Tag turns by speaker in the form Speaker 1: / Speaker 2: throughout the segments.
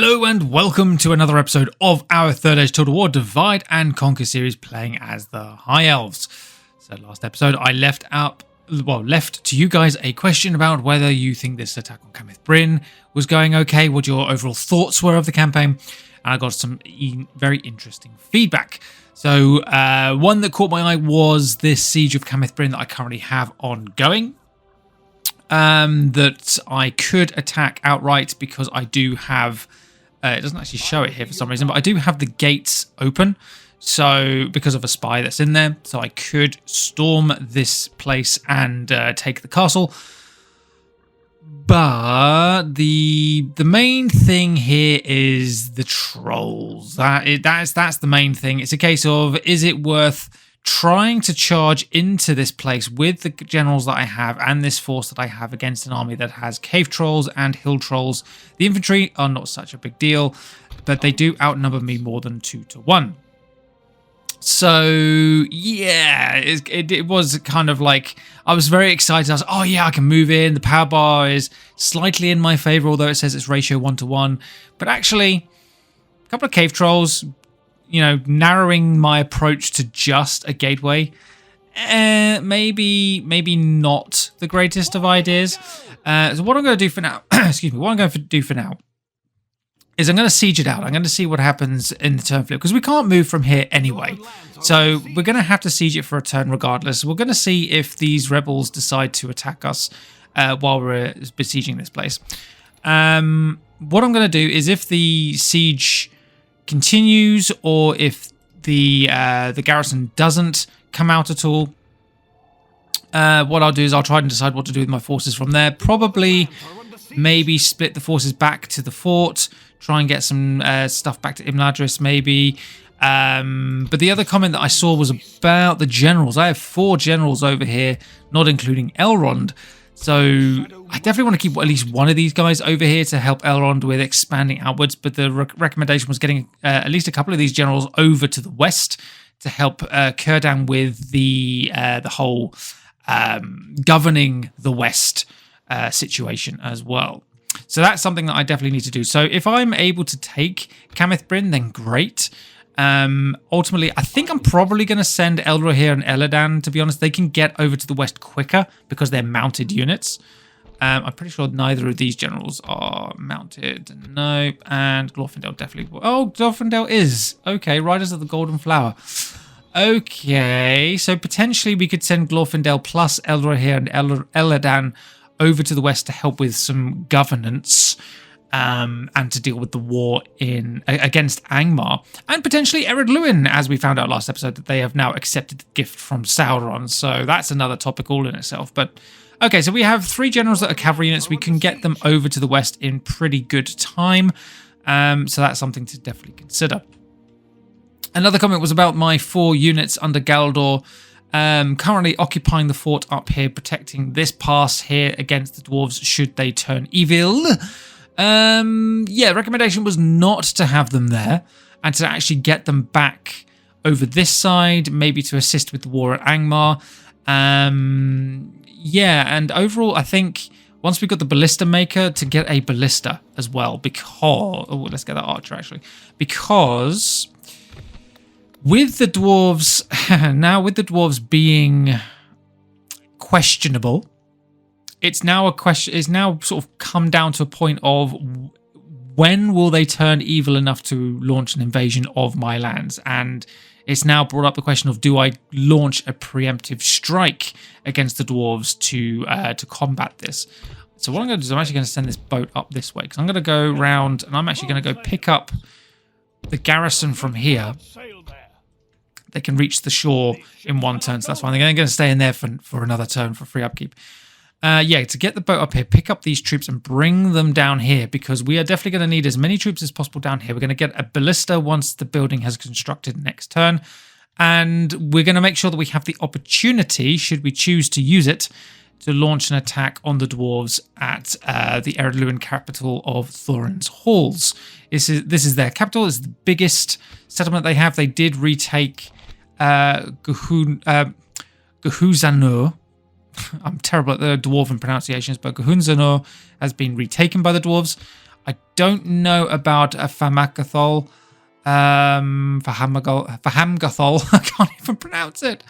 Speaker 1: Hello and welcome to another episode of our Third Age Total War Divide and Conquer series playing as the High Elves. So last episode I left to you guys a question about whether you think this attack on Cameth Brin was going okay, what your overall thoughts were of the campaign, and I got some very interesting feedback. So one that caught my eye was this siege of Cameth Brin that I currently have ongoing. That I could attack outright because I do have, it doesn't actually show it here for some reason, but I do have the gates open. So because of a spy that's in there, so I could storm this place and take the castle. But the main thing here is the trolls. That's the main thing. It's a case of, is it worth trying to charge into this place with the generals that I have and this force that I have against an army that has cave trolls and hill trolls? The infantry are not such a big deal, but they do outnumber me more than 2 to 1. So yeah, it was kind of like, I was very excited. I was, oh yeah, I can move in. The power bar is slightly in my favor, although it says it's ratio 1 to 1. But actually, a couple of cave trolls, you know, narrowing my approach to just a gateway, maybe not the greatest of ideas. So what I'm going to do for now, excuse me, what I'm going to do for now is I'm going to siege it out. I'm going to see what happens in the turn flip, because we can't move from here anyway. So we're going to have to siege it for a turn regardless. We're going to see if these rebels decide to attack us while we're besieging this place. What I'm going to do is, if the siege continues or if the garrison doesn't come out at all, what I'll do is I'll try and decide what to do with my forces from there. Probably maybe split the forces back to the fort, try and get some stuff back to Imladris maybe. But the other comment that I saw was about the generals. I have 4 generals over here, not including Elrond. So I definitely want to keep at least one of these guys over here to help Elrond with expanding outwards. But the recommendation was getting at least a couple of these generals over to the west to help Círdan with the whole governing the west situation as well. So that's something that I definitely need to do. So if I'm able to take Cameth Brin, then great. Ultimately, I think I'm probably going to send Elrond and Elladan. To be honest, they can get over to the west quicker because they're mounted units. I'm pretty sure neither of these generals are mounted. No, and Glorfindel definitely. Oh, Glorfindel is. Okay, Riders of the Golden Flower. Okay, so potentially we could send Glorfindel plus Elrond and Elladan over to the west to help with some governance. And to deal with the war against Angmar, and potentially Ar-Adûnâim, as we found out last episode that they have now accepted the gift from Sauron. So that's another topic all in itself. But okay, so we have 3 generals that are cavalry units. We can get them over to the west in pretty good time. So that's something to definitely consider. Another comment was about my 4 units under Galdor, currently occupying the fort up here, protecting this pass here against the dwarves should they turn evil. Yeah, recommendation was not to have them there and to actually get them back over this side, maybe to assist with the war at Angmar. Yeah, and overall, I think once we got the ballista maker, to get a ballista as well, because, oh, let's get that archer actually, because with the dwarves, now with the dwarves being questionable, it's now a question. It's now sort of come down to a point of when will they turn evil enough to launch an invasion of my lands? And it's now brought up the question of, do I launch a preemptive strike against the dwarves to combat this? So what I'm going to do is I'm actually going to send this boat up this way, because I'm going to go round and I'm actually going to go pick up the garrison from here. They can reach the shore in 1 turn, so that's fine. They're going to stay in there for another turn for free upkeep. Yeah, to get the boat up here, pick up these troops and bring them down here, because we are definitely going to need as many troops as possible down here. We're going to get a ballista once the building has constructed next turn, and we're going to make sure that we have the opportunity, should we choose to use it, to launch an attack on the dwarves at the Ar-Adûnâim capital of Thorin's Halls. This is their capital. It's the biggest settlement they have. They did retake Gehuzanur. I'm terrible at the dwarven pronunciations, but Gehuzanur has been retaken by the dwarves. I don't know about a Famagathol. Fahamgathol. I can't even pronounce it.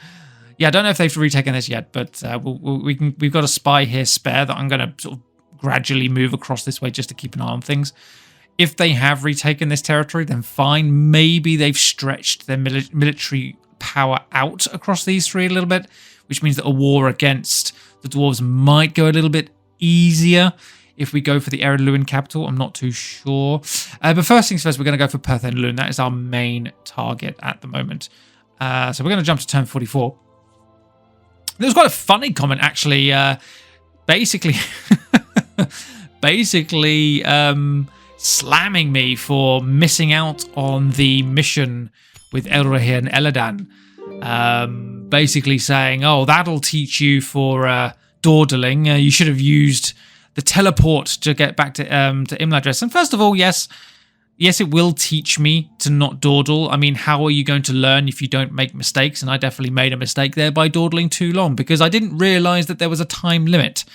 Speaker 1: Yeah, I don't know if they've retaken this yet, but we've got a spy here spare that I'm going to sort of gradually move across this way just to keep an eye on things. If they have retaken this territory, then fine. Maybe they've stretched their military power out across these three a little bit, which means that a war against the dwarves might go a little bit easier if we go for the Ar-Adûnâim capital. I'm not too sure. But first things first, we're going to go for Perth-En-Lhun. That is our main target at the moment. So we're going to jump to turn 44. There was quite a funny comment, actually. Basically slamming me for missing out on the mission with Elrond and Elladan. Basically saying, oh, that'll teach you for dawdling. You should have used the teleport to get back to Imladris. And first of all, yes, it will teach me to not dawdle. I mean, how are you going to learn if you don't make mistakes? And I definitely made a mistake there by dawdling too long because I didn't realize that there was a time limit.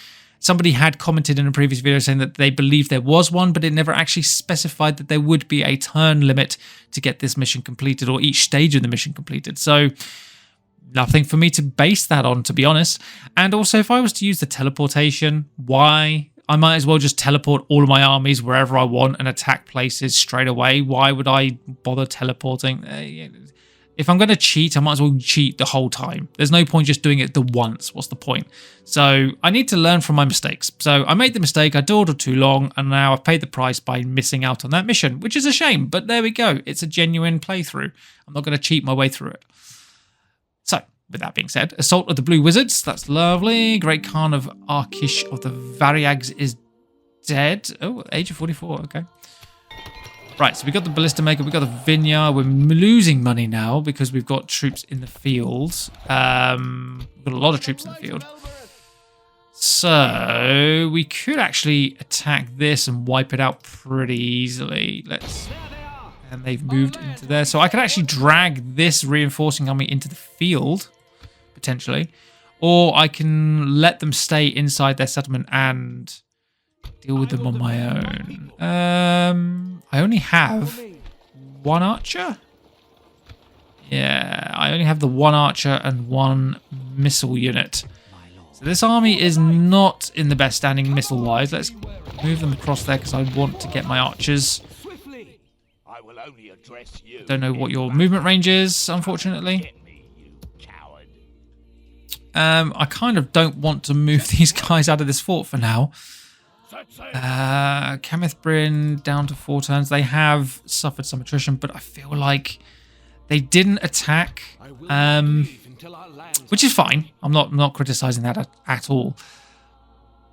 Speaker 1: Somebody had commented in a previous video saying that they believed there was one, but it never actually specified that there would be a turn limit to get this mission completed or each stage of the mission completed. So nothing for me to base that on, to be honest. And also, if I was to use the teleportation, why? I might as well just teleport all of my armies wherever I want and attack places straight away. Why would I bother teleporting? If I'm going to cheat, I might as well cheat the whole time. There's no point just doing it the once. What's the point? So I need to learn from my mistakes. So I made the mistake, I dawdled too long, and now I've paid the price by missing out on that mission, which is a shame. But there we go. It's a genuine playthrough. I'm not going to cheat my way through it. So, with that being said, Assault of the Blue Wizards. That's lovely. Great Khan of Arkish of the Variags is dead. Oh, age of 44. Okay. Right, so we got the Ballista Maker, we got the Vineyard. We're losing money now because we've got troops in the field. We've got a lot of troops in the field. So we could actually attack this and wipe it out pretty easily. And they've moved into there. So I could actually drag this reinforcing army into the field, potentially. Or I can let them stay inside their settlement and deal with them on my own. I only have one archer. Yeah, I only have the one archer and one missile unit. So this army is not in the best standing missile-wise. Let's move them across there because I want to get my archers. Don't know what your movement range is, unfortunately. I kind of don't want to move these guys out of this fort for now. Cameth Brin down to 4 turns. They have suffered some attrition, but I feel like they didn't attack, which is fine. I'm not criticizing that at all.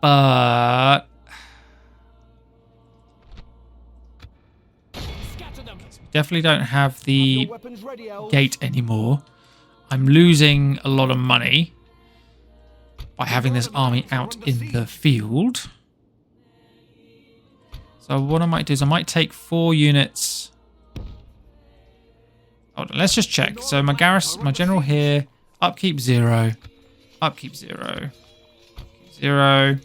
Speaker 1: But definitely don't have the gate anymore. I'm losing a lot of money by having this army out in the field. So what I might do is I might take 4 units. Hold on, let's just check. So my general here, upkeep 0, upkeep 0, upkeep 0.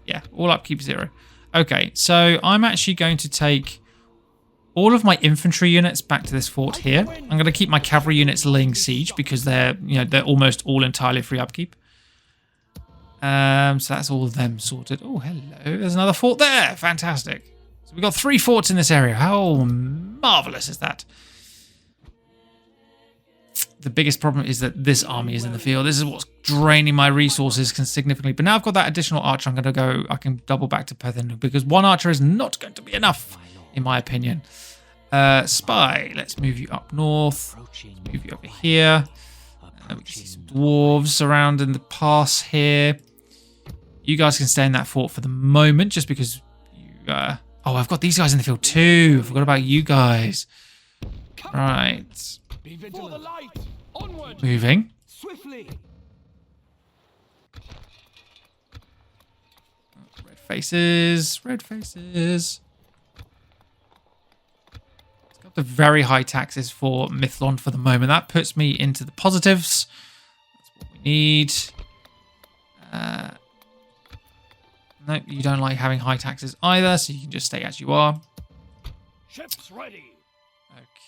Speaker 1: Yeah, all upkeep 0. Okay, so I'm actually going to take all of my infantry units back to this fort here. I'm going to keep my cavalry units laying siege because they're almost all entirely free upkeep. So that's all of them sorted. Oh, hello. There's another fort there. Fantastic. So we've got 3 forts in this area. How marvelous is that? The biggest problem is that this army is in the field. This is what's draining my resources significantly. But now I've got that additional archer, I can double back to Perth-En-Lhun because 1 archer is not going to be enough, in my opinion. Spy. Let's move you up north. Let's move you over here. We can see some dwarves around in the pass here. You guys can stay in that fort for the moment, just because you... oh, I've got these guys in the field too. I forgot about you guys. Right. Moving. Red faces. Red faces. It's got the very high taxes for Mithlond for the moment. That puts me into the positives. That's what we need. Nope, you don't like having high taxes either, so you can just stay as you are.
Speaker 2: Ships ready.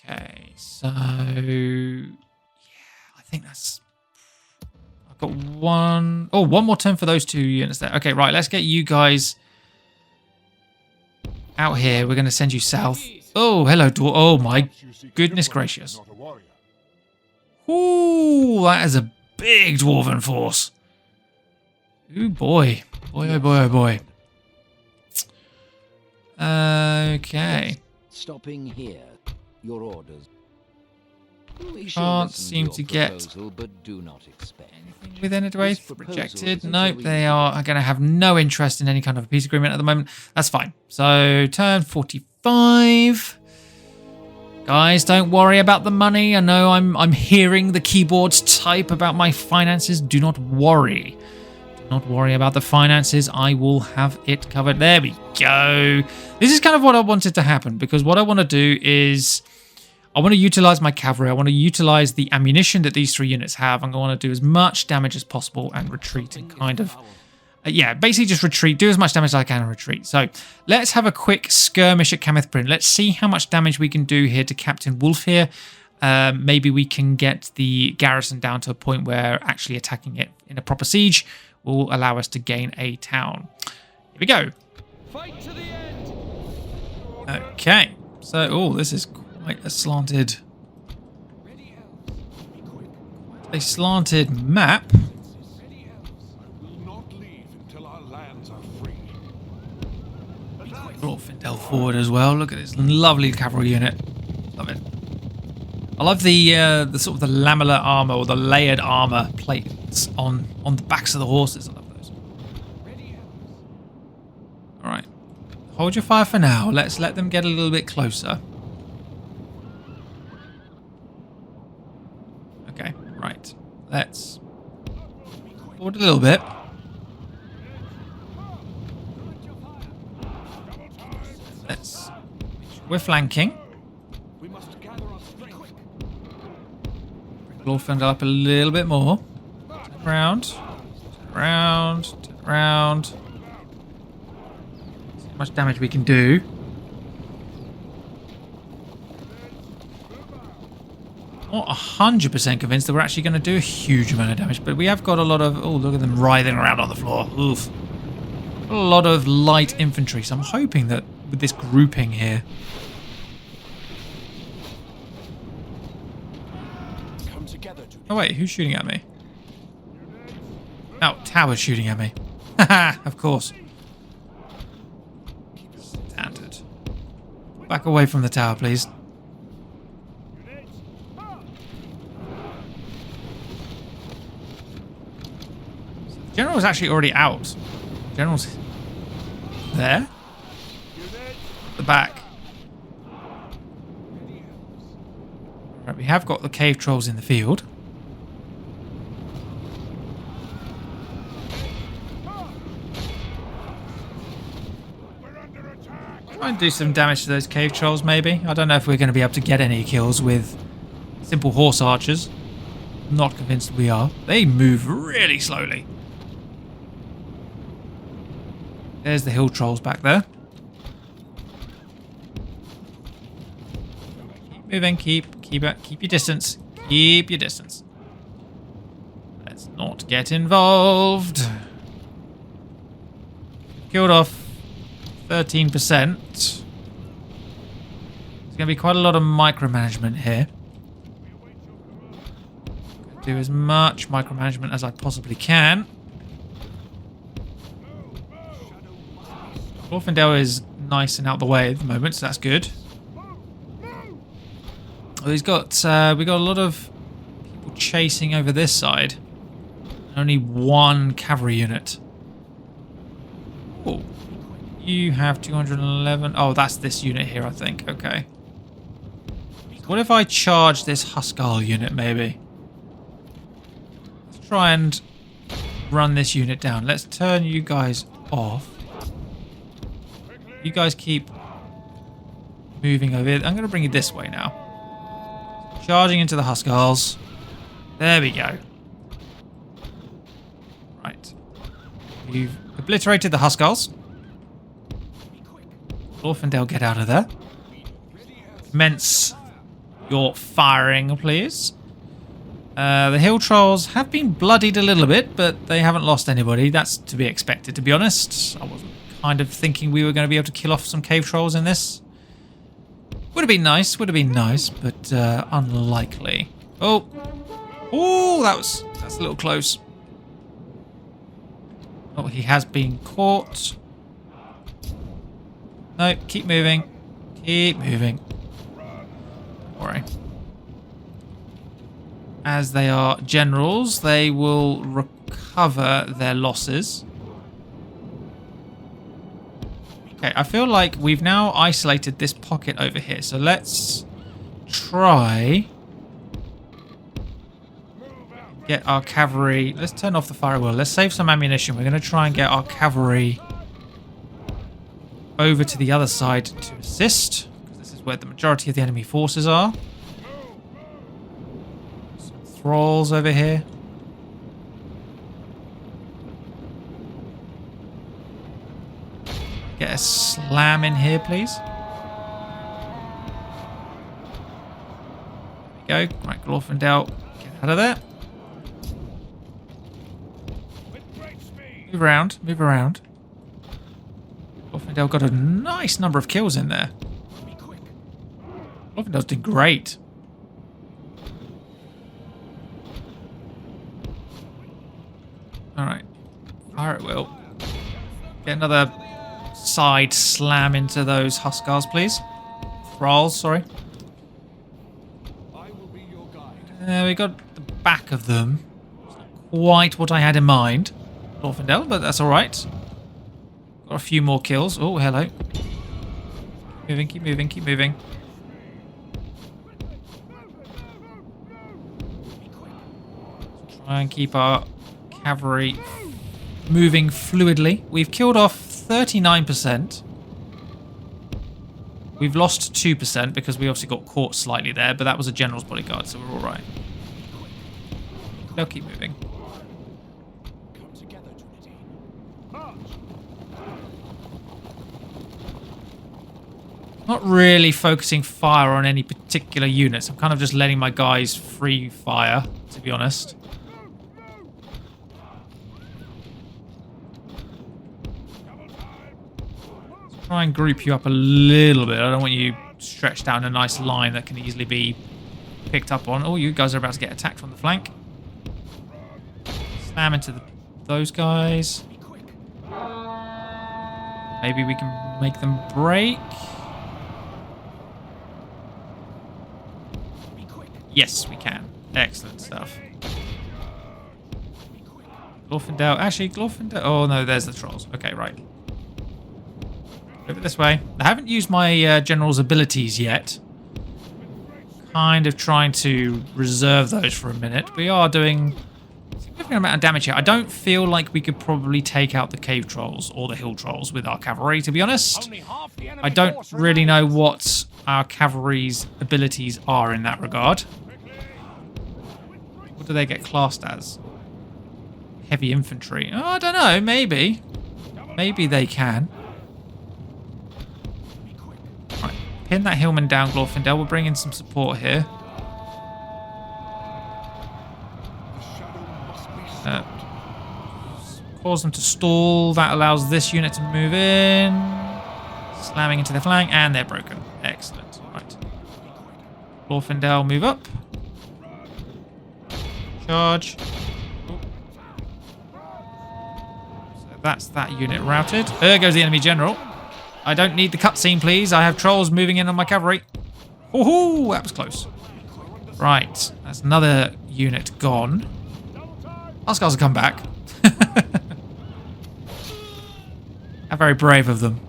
Speaker 1: Okay, so yeah, I think that's. I've got one more turn for those 2 units there. Okay, right, let's get you guys out here. We're going to send you south. Oh, hello, dwarf. Oh my goodness gracious. Ooh, that is a big dwarven force. Ooh boy, oh boy, oh boy. Okay.
Speaker 3: Stopping here. Your orders.
Speaker 1: Can't seem to get
Speaker 3: proposal, but do not expect.
Speaker 1: anything with Enedwaith. Rejected. Nope, they are going to have no interest in any kind of a peace agreement at the moment. That's fine. So, turn 45. Guys, don't worry about the money. I know I'm hearing the keyboards type about my finances. Do not worry. Do not worry about the finances. I will have it covered. There we go. This is kind of what I wanted to happen, because what I want to do is I want to utilize my cavalry. I want to utilize the ammunition that these 3 units have. I'm going to do as much damage as possible and retreat and kind of, yeah, basically just retreat, do as much damage as I can and retreat. So let's have a quick skirmish at Cameth Brin. Let's see how much damage we can do here to Captain Wolf here. Maybe we can get the garrison down to a point where actually attacking it in a proper siege will allow us to gain a town. Here we go.
Speaker 2: Fight to the end.
Speaker 1: Okay. So, oh, this is quite a slanted map. Findel forward as well. Look at this lovely cavalry unit. Love it. I love the sort of the lamellar armor or the layered armor plates on the backs of the horses. I love those. All right, hold your fire for now. Let's let them get a little bit closer. Okay, right. Let's forward a little bit. Let's make sure we're flanking.
Speaker 2: We must gather our strength.
Speaker 1: Bring Glorfindel up a little bit more. Turn around. Turn around. Turn around. See how much damage we can do. Not 100% convinced that we're actually going to do a huge amount of damage, but we have got a lot of... Oh, look at them writhing around on the floor. Oof. A lot of light infantry, so I'm hoping that with this grouping here...
Speaker 2: Come together to
Speaker 1: Oh wait, who's shooting at me? Oh, tower's shooting at me. Haha, of course. Standard. Back away from the tower, please. General's actually already out. General's there. At the back. Right, we have got the cave trolls in the field. Try and do some damage to those cave trolls, maybe. I don't know if we're going to be able to get any kills with simple horse archers. Not convinced we are. They move really slowly. There's the hill trolls back there. Keep moving, keep your distance. Keep your distance. Let's not get involved. Killed off 13%. There's going to be quite a lot of micromanagement here. Do as much micromanagement as I possibly can. Glorfindel is nice and out the way at the moment, so that's good. Oh, we got a lot of people chasing over this side. Only one cavalry unit. Oh, you have 211. Oh, that's this unit here, I think. Okay. So what if I charge this Huskarl unit, maybe? Let's try and run this unit down. Let's turn you guys off. You guys keep moving over here. I'm going to bring you this way now. Charging into the Huskarls. There we go. Right. We've obliterated the Huskarls. Glorfindel, get out of there. Commence your firing, please. The hill trolls have been bloodied a little bit, but they haven't lost anybody. That's to be expected, to be honest. I wasn't kind of thinking we were going to be able to kill off some cave trolls in this. Would have been nice, but unlikely. Oh, that's a little close. Oh, he has been caught. No, keep moving. Keep moving. Don't worry. As they are generals, they will recover their losses. Okay, I feel like we've now isolated this pocket over here. So let's try get our cavalry. Let's turn off the fire wheel. Let's save some ammunition. We're going to try and get our cavalry over to the other side to assist, because this is where the majority of the enemy forces are. Some thralls over here. Get a slam in here, please. There we go. Right, Glorfindel, get out of there. Move around, move around. Glorfindel got a nice number of kills in there. Glorfindel's doing great. Alright. Fire at will. Get another side slam into those Huskarls, please. Thralls, sorry. We got the back of them. It's not quite what I had in mind, Glorfindel, but that's alright. Got a few more kills. Oh, hello. Keep moving, keep moving, keep moving. Try and keep our cavalry moving fluidly. We've killed off 39%. We've lost 2% because we obviously got caught slightly there, but that was a general's bodyguard, so we're alright. They'll keep moving. Not really focusing fire on any particular units. I'm kind of just letting my guys free fire, to be honest. Let's try and group you up a little bit. I don't want you stretched down a nice line that can easily be picked up on. Oh, you guys are about to get attacked from the flank. Slam into those guys. Maybe we can make them break. Yes, we can. Excellent stuff. Glorfindel. Actually, Glorfindel. Oh, no, there's the trolls. Okay, right. Over this way. I haven't used my general's abilities yet. Kind of trying to reserve those for a minute. We are doing a significant amount of damage here. I don't feel like we could probably take out the cave trolls or the hill trolls with our cavalry, to be honest. I don't really know what our cavalry's abilities are in that regard. What do they get classed as? Heavy infantry. Oh, I don't know. Maybe. Maybe they can. Right. Pin that hillman down, Glorfindel. We'll bring in some support here. Cause them to stall. That allows this unit to move in. Slamming into their flank. And they're broken. Excellent. Right. Glorfindel, move up. Charge. So that's that unit routed. There goes the enemy general. I don't need the cutscene, please. I have trolls moving in on my cavalry. Woohoo! That was close. Right. That's another unit gone. Huskarls have come back. How very brave of them.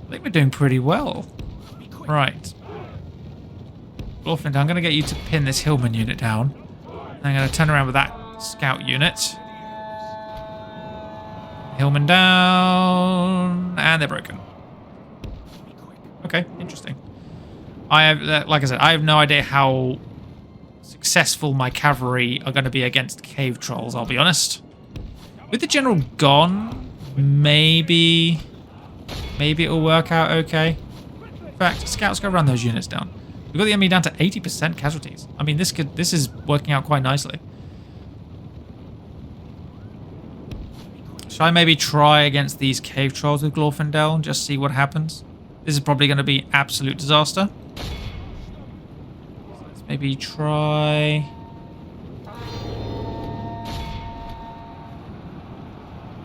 Speaker 1: I think we're doing pretty well. Right. Glorfindel, I'm going to get you to pin this hillman unit down. And I'm going to turn around with that scout unit. Hillman down. And they're broken. Okay, interesting. I have, like I said, I have no idea how successful my cavalry are going to be against cave trolls, I'll be honest. With the general gone, maybe it'll work out okay. In fact, scouts go run those units down. We've got the enemy down to 80% casualties. I mean, this is working out quite nicely. Should I maybe try against these cave trolls with Glorfindel and just see what happens? This is probably going to be absolute disaster. So let's maybe try...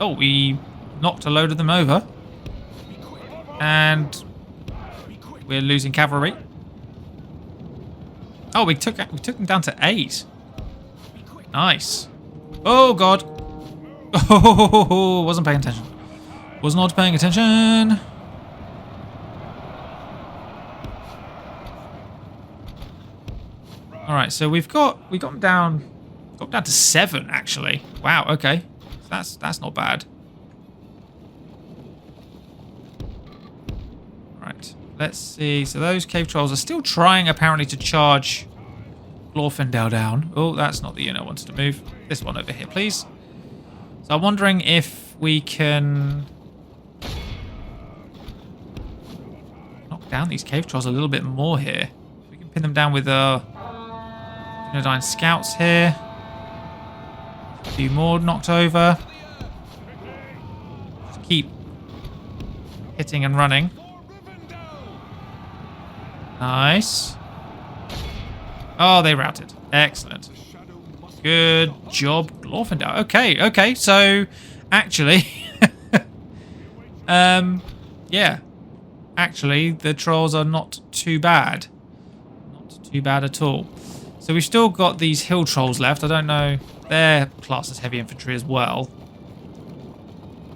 Speaker 1: Oh, we knocked a load of them over. And we're losing cavalry. Oh, we took them down to 8. Nice. Oh, God. Oh, wasn't paying attention. Was not paying attention. All right, so we got them down to 7 actually. Wow. Okay, that's not bad. All right, let's see. So those cave trolls are still trying apparently to charge Glorfindel down. Oh, that's not the unit I wanted to move. This one over here, please. So I'm wondering if we can knock down these cave trolls a little bit more here. We can pin them down with Unodine scouts here. A few more knocked over. Just keep hitting and running. Nice. Oh, they routed. Excellent. Good job, Glorfindel. Okay, so actually, yeah, actually the trolls are not too bad. Not too bad at all. So we've still got these hill trolls left. I don't know, they're classed as heavy infantry as well.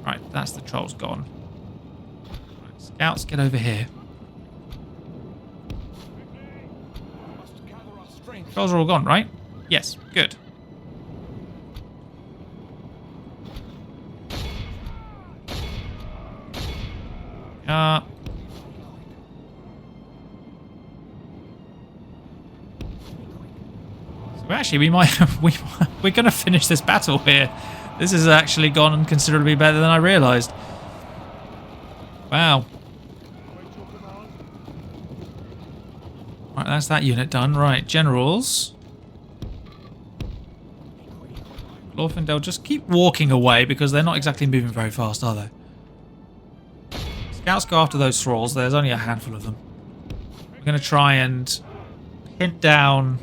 Speaker 1: Right, that's the trolls gone. Right, scouts, get over here. Trolls are all gone, right? Yes, good. So actually, we're going to finish this battle here. This has actually gone considerably better than I realised. Wow. Right, that's that unit done. Right, generals. Glorfindel, just keep walking away because they're not exactly moving very fast, are they? Scouts go after those thralls. There's only a handful of them. We're going to try and hint down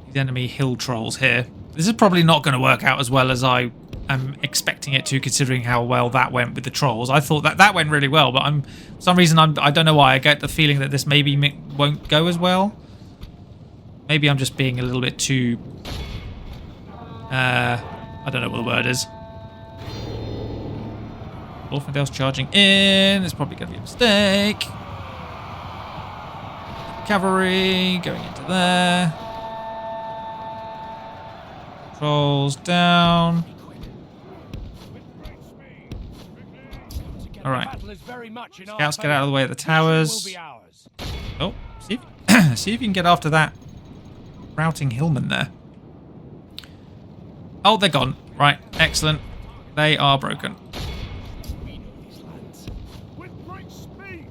Speaker 1: these enemy hill trolls here. This is probably not going to work out as well as I am expecting it to, considering how well that went with the trolls. I thought that went really well, but for some reason I don't know why. I get the feeling that this maybe won't go as well. Maybe I'm just being a little bit too... I don't know what the word is. Glorfindel's charging in. It's probably going to be a mistake. Cavalry going into there. Trolls down. Alright. Scouts get out of the way of the towers. Oh, see if you can get after that routing hillman there. Oh, they're gone. Right, excellent. They are broken.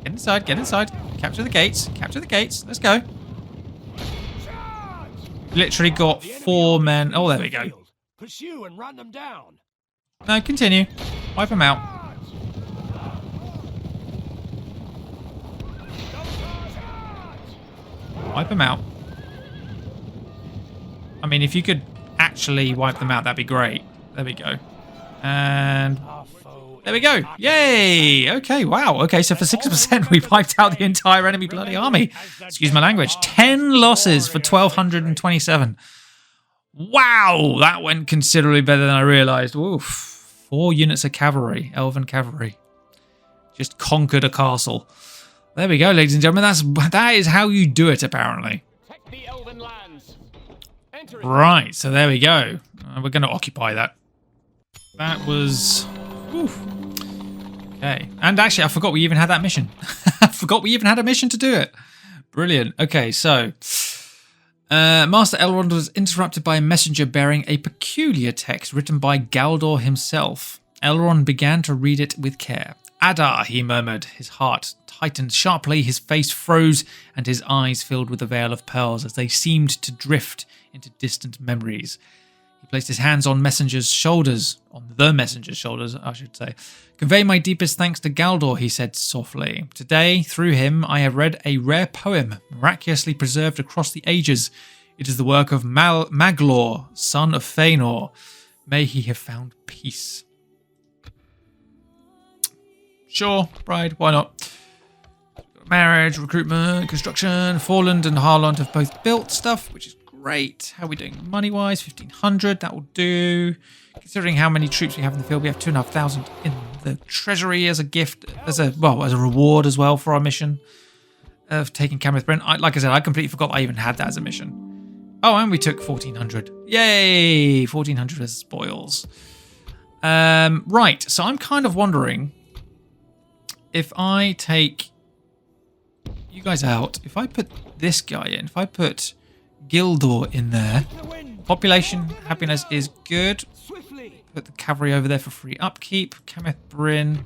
Speaker 1: Get inside, get inside. Capture the gates, capture the gates. Let's go. Literally got 4 men. Oh, there we go.
Speaker 2: Pursue and run them down.
Speaker 1: No, continue. Wipe them out. Wipe them out. I mean, if you could actually wipe them out, that'd be great. There we go. And there we go. Yay! Okay, wow. Okay, so for 6%, we wiped out the entire enemy bloody army. Excuse my language. 10 losses for 1,227. Wow, that went considerably better than I realised. Oof. 4 units of cavalry, elven cavalry. Just conquered a castle. There we go, ladies and gentlemen. That is how you do it, apparently.
Speaker 2: The elven lands.
Speaker 1: Right, so there we go. We're going to occupy that. That was... Oof. Okay. And actually, I forgot we even had that mission. I forgot we even had a mission to do it. Brilliant. Okay, so... Master Elrond was interrupted by a messenger bearing a peculiar text written by Galdor himself. Elrond began to read it with care. Adar, he murmured. His heart tightened sharply, his face froze, and his eyes filled with a veil of pearls as they seemed to drift into distant memories. He placed his hands on the messenger's shoulders, I should say. Convey my deepest thanks to Galdor, he said softly. Today, through him, I have read a rare poem, miraculously preserved across the ages. It is the work of Maglor, son of Fëanor. May he have found peace. Sure, bride, why not? Marriage, recruitment, construction. Forland and Harland have both built stuff, which is great. How are we doing money-wise? 1,500, that will do. Considering how many troops we have in the field, we have 2,500 in the treasury as a gift, as a reward as well for our mission of taking Cameth Brin. Like I said, I completely forgot I even had that as a mission. Oh, and we took 1,400. Yay! 1,400 as spoils. Right, so I'm kind of wondering if I take you guys out, if I put this guy in, if I put Gildor in there, population happiness is good. Put the cavalry over there for free upkeep. Cameth Brin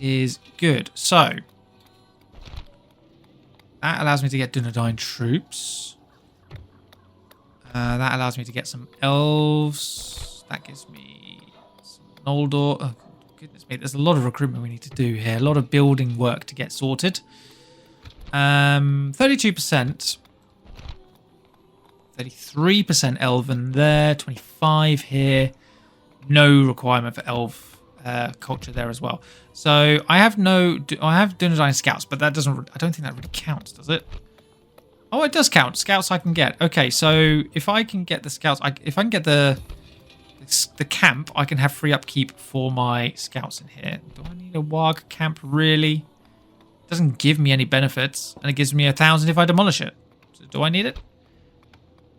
Speaker 1: is good. So that allows me to get Dúnedain troops. That allows me to get some elves. That gives me some Noldor. Oh, goodness me, there's a lot of recruitment we need to do here. A lot of building work to get sorted. 32%. 33% elven there. 25 here. No requirement for elf culture there as well. So I have Dúnedain scouts, but that doesn't. I don't think that really counts, does it? Oh, it does count. Scouts I can get. Okay, so if I can get the scouts, if I can get the camp, I can have free upkeep for my scouts in here. Do I need a warg camp really? It doesn't give me any benefits, and it gives me 1,000 if I demolish it. So do I need it?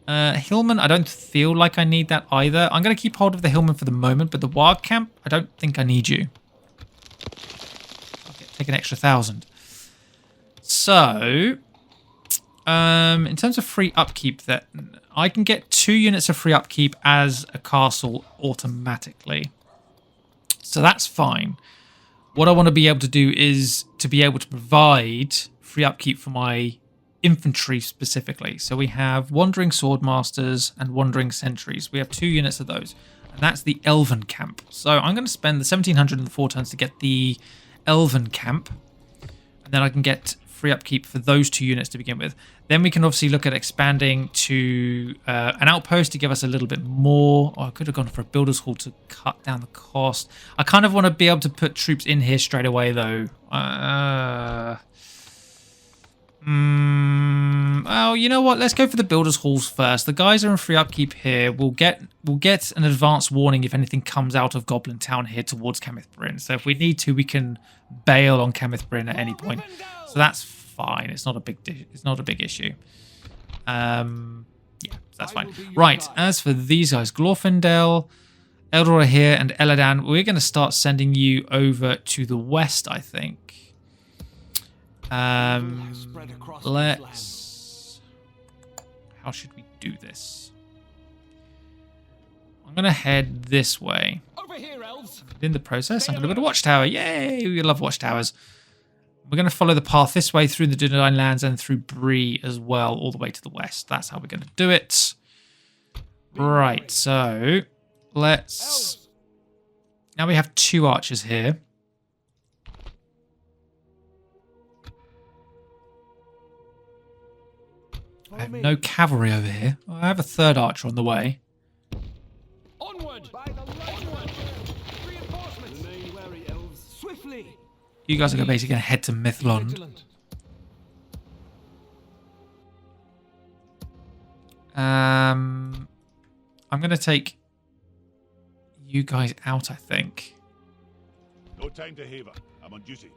Speaker 1: Hillman, I don't feel like I need that either. I'm going to keep hold of the Hillman for the moment, but the warg camp, I don't think I need you. Okay, take an extra 1,000. So, in terms of free upkeep, that I can get 2 units of free upkeep as a castle automatically. So that's fine. What I want to be able to do is to be able to provide free upkeep for my infantry specifically. So we have Wandering Swordmasters and Wandering Sentries. We have 2 units of those. And that's the Elven camp. So I'm going to spend the 1,700 and the 4 turns to get the Elven camp. And then I can get free upkeep for those 2 units to begin with. Then we can obviously look at expanding to an outpost to give us a little bit more. Or I could have gone for a builder's hall to cut down the cost. I kind of want to be able to put troops in here straight away though. Well, you know what? Let's go for the builders' halls first. The guys are in free upkeep here. We'll get an advance warning if anything comes out of Goblin Town here towards Cameth Brin. So if we need to, we can bail on Cameth Brin at any point. So that's fine. It's not a big issue. Yeah, that's fine. Right. As for these guys, Glorfindel, Eldor are here, and Elladan, we're going to start sending you over to the west, I think. Let's... How should we do this? I'm going to head this way.
Speaker 2: Over here, elves.
Speaker 1: In the process, I'm going to build a watchtower. Yay! We love watchtowers. We're going to follow the path this way through the Dúnedain lands and through Bree as well, all the way to the west. That's how we're going to do it. Right, so let's... Now we have 2 archers here. I have no cavalry over here. Oh, I have a 3rd archer on the way.
Speaker 2: Onward! Onward! Reinforcements! Remain wary, elves. Swiftly!
Speaker 1: You guys are basically going to head to Mythlond. I'm going to take you guys out, I think.
Speaker 4: No time to haver. I'm on duty.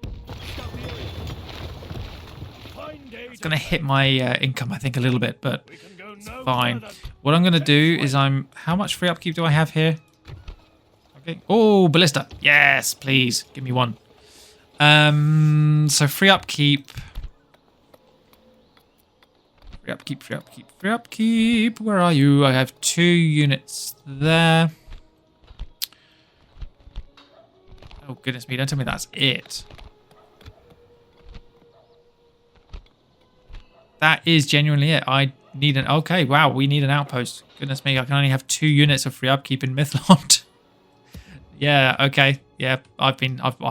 Speaker 1: It's going to hit my income, I think, a little bit, but it's fine. What I'm going to do is How much free upkeep do I have here? Okay. Oh, ballista. Yes, please. Give me 1. So free upkeep. Free upkeep, free upkeep, free upkeep. Where are you? I have 2 units there. Oh, goodness me. Don't tell me that's it. That is genuinely it. I need an... Okay, wow. We need an outpost. Goodness me. I can only have 2 units of free upkeep in Mythlond. Yeah, okay. Yeah, I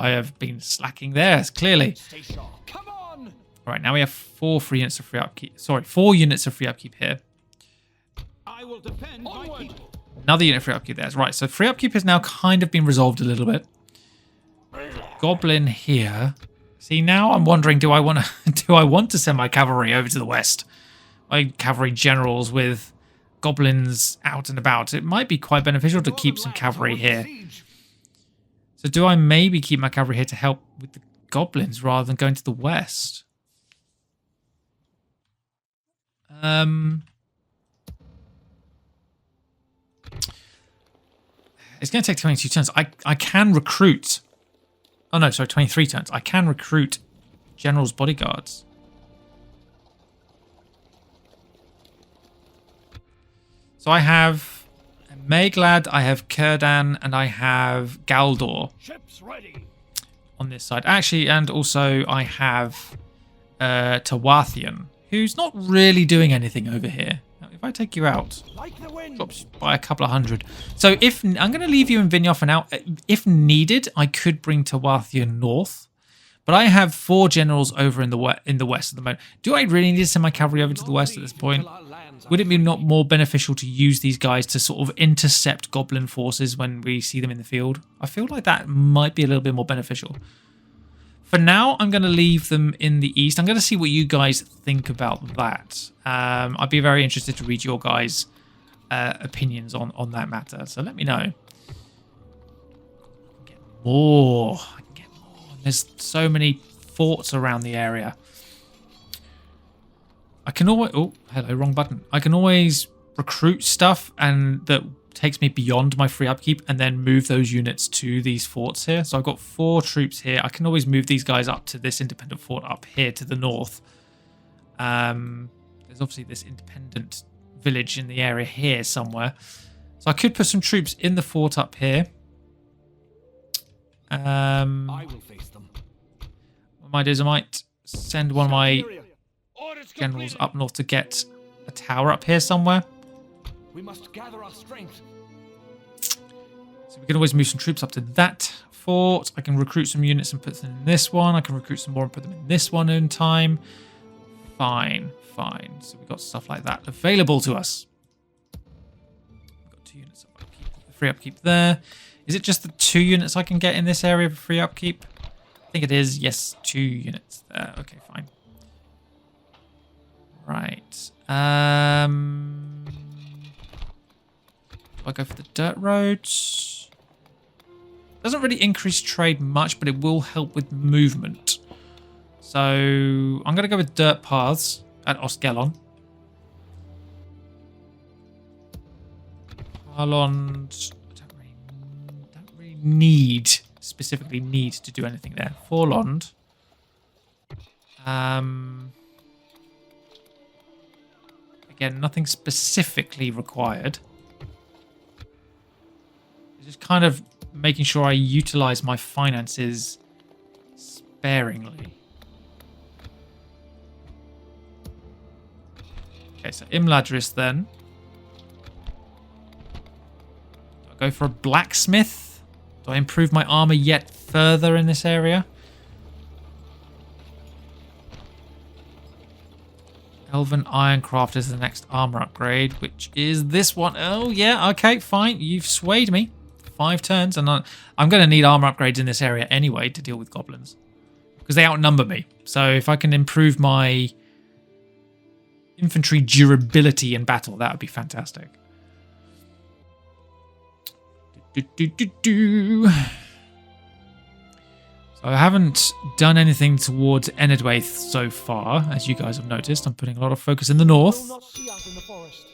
Speaker 1: have been slacking there, clearly.
Speaker 2: Stay sharp. Come on!
Speaker 1: All right, now we have 4 free units of free upkeep. Sorry, 4 units of free upkeep here.
Speaker 2: I will defend my people.
Speaker 1: Another unit of free upkeep there. Right, so free upkeep has now kind of been resolved a little bit. Goblin here. See, now I'm wondering, do I want to send my cavalry over to the west? My cavalry generals with goblins out and about. It might be quite beneficial to keep some cavalry here. So do I maybe keep my cavalry here to help with the goblins rather than going to the west? It's going to take 22 turns. I can recruit... Oh no, sorry, 23 turns. I can recruit generals' bodyguards. So I have Maeglad, I have Círdan, and I have Galdor.
Speaker 2: Ships ready.
Speaker 1: On this side. Actually, and also I have Tawathian, who's not really doing anything over here. Now, if I take you out,
Speaker 2: Like the wind.
Speaker 1: drops by a couple of hundred. So if I'm going to leave you in Vineyard for now. If needed, I could bring Tawathian north, but I have 4 generals over in the west at the moment. Do I really need to send my cavalry over to the west at this point? Would it be not more beneficial to use these guys to sort of intercept goblin forces when we see them in the field? I feel like that might be a little bit more beneficial. For now, I'm going to leave them in the east. I'm going to see what you guys think about that. I'd be very interested to read your guys' opinions on that matter. So let me know. I can get more. There's so many forts around the area. I can always... Oh, hello, wrong button. I can always recruit stuff and that takes me beyond my free upkeep and then move those units to these forts here. So I've got 4 troops here. I can always move these guys up to this independent fort up here to the north. There's obviously this independent village in the area here somewhere. So I could put some troops in the fort up here.
Speaker 2: I will face them.
Speaker 1: What I might do is I might send one of my generals up north to get a tower up here somewhere.
Speaker 2: We must gather our strength.
Speaker 1: So we can always move some troops up to that fort. I can recruit some units and put them in this one. I can recruit some more and put them in this one in time. Fine, fine. So we've got stuff like that available to us. We've got 2 units of upkeep, free upkeep there. Is it just the 2 units I can get in this area for free upkeep? I think it is. Yes, 2 units there. Okay, fine. Right. Do I go for the dirt roads? Doesn't really increase trade much, but it will help with movement. So I'm going to go with dirt paths at Osgelon. Arlond, don't really specifically need to do anything there. Forlond. Again, nothing specifically required. It's just kind of making sure I utilize my finances sparingly. Okay, so Imladris then. Do I go for a blacksmith? Do I improve my armor yet further in this area? Elven Ironcraft is the next armor upgrade, which is this one. Oh, yeah, okay, fine. You've swayed me. 5 turns, and I'm going to need armor upgrades in this area anyway to deal with goblins. Because they outnumber me. So if I can improve my infantry durability in battle, that would be fantastic. So I haven't done anything towards Enedwaith so far, as you guys have noticed. I'm putting a lot of focus in the north.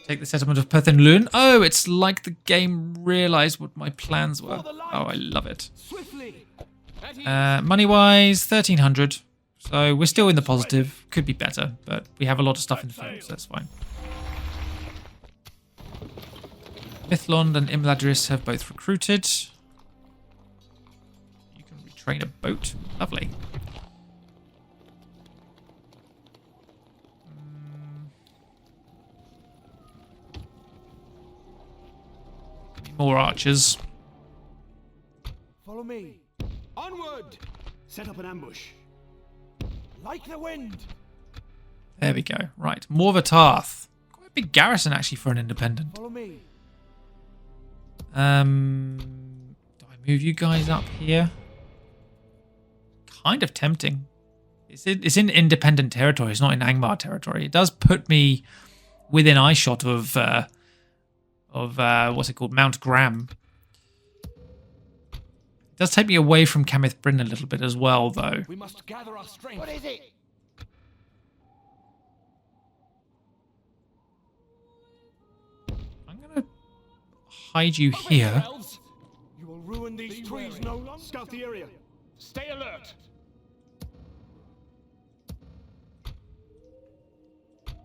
Speaker 1: Take the settlement of Perth-En-Lhun. Oh, it's like the game realised what my plans were. Oh, I love it. Money-wise, 1,300. So we're still in the positive. Could be better, but we have a lot of stuff in the field, so that's fine. Mithlond and Imladris have both recruited. You can retrain a boat. Lovely. More archers.
Speaker 2: Follow me. Onward! Set up an ambush. Like the wind.
Speaker 1: There we go. Right. Morvatarth. Quite a big garrison, actually, for an independent.
Speaker 2: Follow me.
Speaker 1: Do I move you guys up here? Kind of tempting. It's in independent territory. It's not in Angmar territory. It does put me within eyeshot of what's it called? Mount Graham. It does take me away from Cameth Brin a little bit as well, though.
Speaker 2: We must gather our strength. What is it?
Speaker 1: I'm gonna hide you here.
Speaker 2: Elves. You will ruin these trees no longer. Scout the area. Stay alert.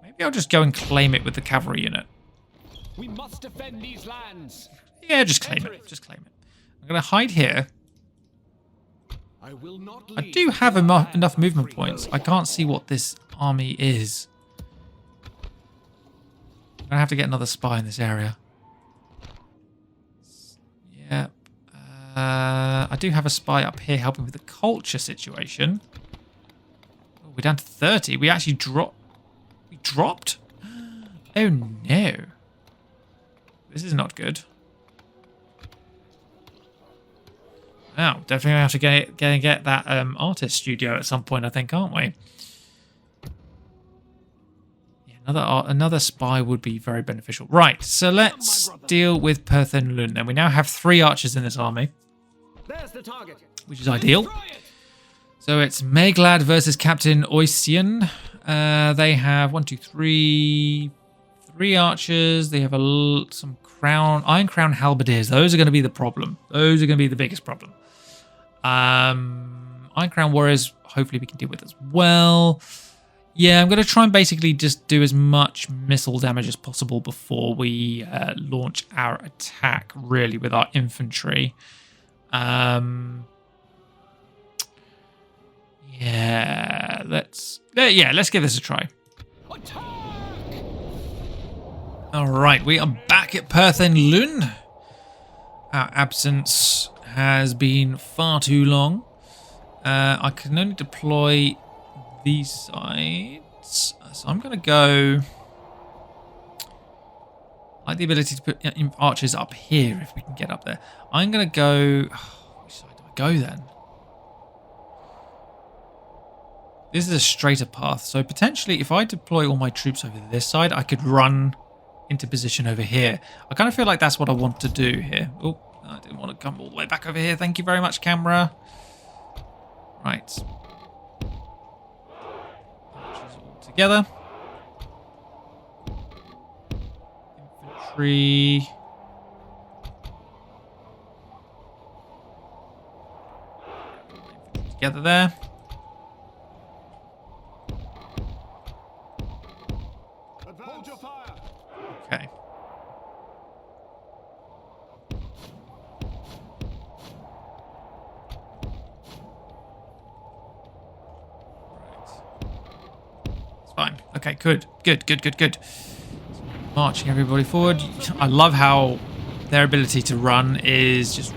Speaker 1: Maybe I'll just go and claim it with the cavalry unit.
Speaker 2: We must defend these lands.
Speaker 1: Yeah, just claim it. Just claim it. I'm gonna hide here.
Speaker 2: I will not
Speaker 1: I do have enough movement points. I can't see what this army is. I'm gonna have to get another spy in this area. Yep. I do have a spy up here helping with the culture situation. Oh, we're down to 30. We actually dropped. We dropped? Oh no. This is not good. Now, definitely gonna have to get that artist studio at some point, I think, aren't we? Yeah, another spy would be very beneficial. Right, so let's deal with Perth-En-Lhun. Then we now have 3 archers in this army,
Speaker 2: There's the target.
Speaker 1: which is ideal. So it's Meglad versus Captain Oisian. They have 3 archers. They have some Iron Crown halberdiers. Those are going to be the problem. Those are going to be the biggest problem. Iron Crown warriors, hopefully we can deal with as well. Yeah, I'm going to try and basically just do as much missile damage as possible before we launch our attack, really, with our infantry. Yeah, let's give this a try. All right, we are back at Perth-En-Lhun. Our absence has been far too long. I can only deploy these sides, so I'm going to go. I like the ability to put archers up here if we can get up there. I'm going to go. Which side do I go then? This is a straighter path, so potentially if I deploy all my troops over this side, I could run into position over here. I kind of feel like that's what I want to do here. Oh, I didn't want to come all the way back over here. Thank you very much, camera. Right. Archers all together. Infantry. Together there.
Speaker 2: Hold your fire.
Speaker 1: Okay. It's fine. Okay, good. Good. Marching everybody forward. I love how their ability to run is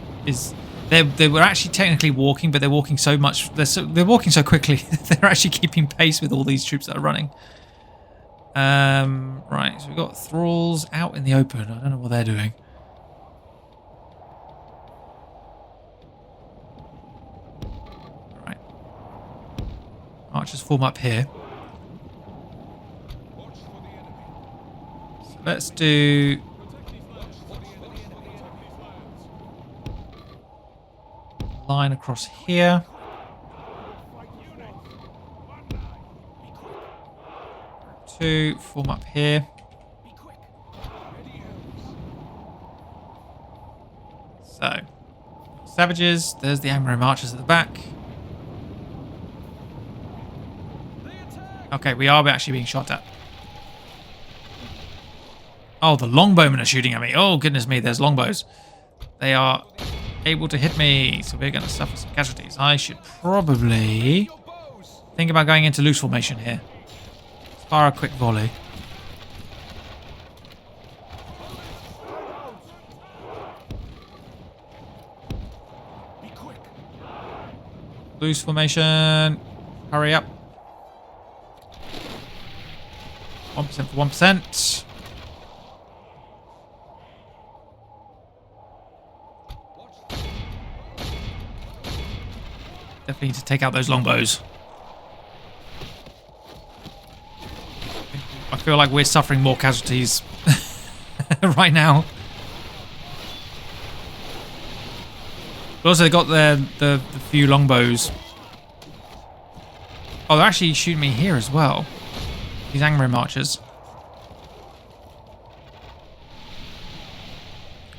Speaker 1: they were actually technically walking, but they're walking so much. They're walking so quickly. They're actually keeping pace with all these troops that are running. Right, so we've got thralls out in the open. I don't know what they're doing. Right. Archers form up here. So let's do... line across here. Two, form up here. So, savages, there's the Angmar archers at the back. Okay, we are actually being shot at. Oh, the longbowmen are shooting at me. Oh, goodness me, there's longbows. They are able to hit me, so we're going to suffer some casualties. I should probably think about going into loose formation here. Fire a quick volley. Loose formation. Hurry up. 1% for 1%. Definitely need to take out those longbows. I feel like we're suffering more casualties right now. But also, they got the few longbows. Oh, they're actually shooting me here as well. These Angmar archers.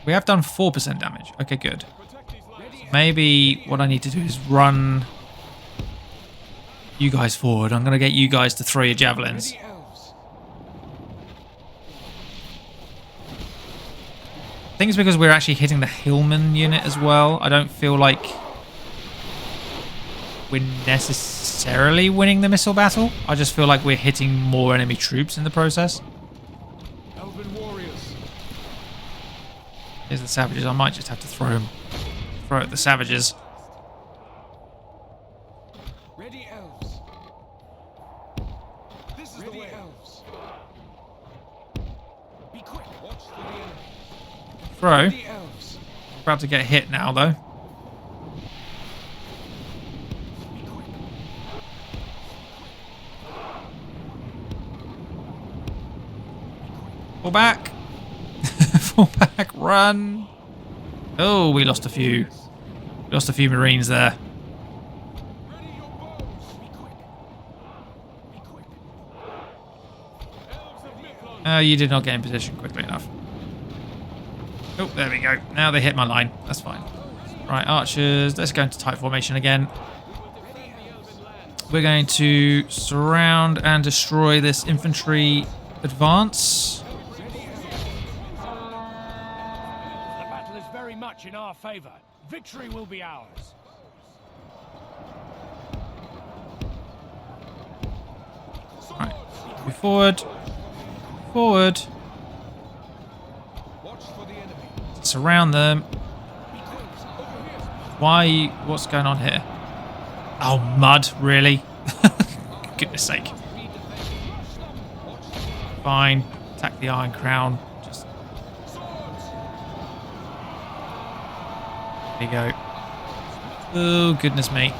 Speaker 1: We have done 4% damage. Okay, good. Maybe what I need to do is run you guys forward. I'm going to get you guys to throw your javelins. I think it's because we're actually hitting the hillman unit as well. I don't feel like we're necessarily winning the missile battle. I just feel like we're hitting more enemy troops in the process.
Speaker 2: Elven warriors.
Speaker 1: Here's the savages. I might just have to throw them. Throw at the savages.
Speaker 2: Ready, elves. This is the way, elves. Be quick. Watch for the enemy.
Speaker 1: Throw.
Speaker 2: Ready, elves.
Speaker 1: About to get hit now, though.
Speaker 2: Be quick.
Speaker 1: Fall back. Fall back. Run. Oh, we lost a few. We lost a few Marines there.
Speaker 2: Ready your bows. Be quick. Be quick. Elves of Mithlund.
Speaker 1: You did not get in position quickly enough. Oh, there we go. Now they hit my line. That's fine. Right, archers. Let's go into tight formation again. We're going to surround and destroy this infantry advance.
Speaker 2: The battle is very much in our favor. Victory will be ours.
Speaker 1: Right, move forward. Forward.
Speaker 2: Watch for the enemy.
Speaker 1: Surround them.
Speaker 2: Be quick. Over here.
Speaker 1: Why? What's going on here? Oh, mud, really? Goodness sake. Fine. Attack the Iron Crown. Just. There you go. Oh, goodness me.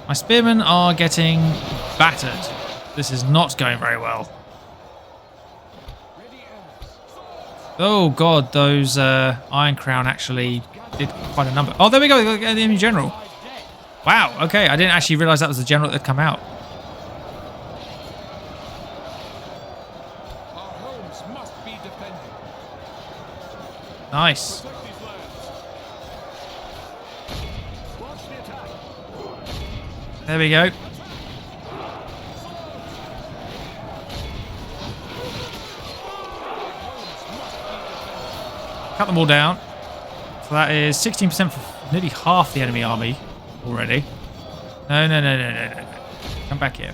Speaker 1: My spearmen are getting battered. This is not going very well. Oh god, those Iron Crown actually did quite a number. Oh, there we go, the enemy general. Wow, okay, I didn't actually realise that was the general that had come out.
Speaker 2: Our homes must be defended.
Speaker 1: Nice.
Speaker 2: Protect these lands. Launch the attack.
Speaker 1: There we go. Cut them all down. So that is 16% for nearly half the enemy army already. No. Come back here.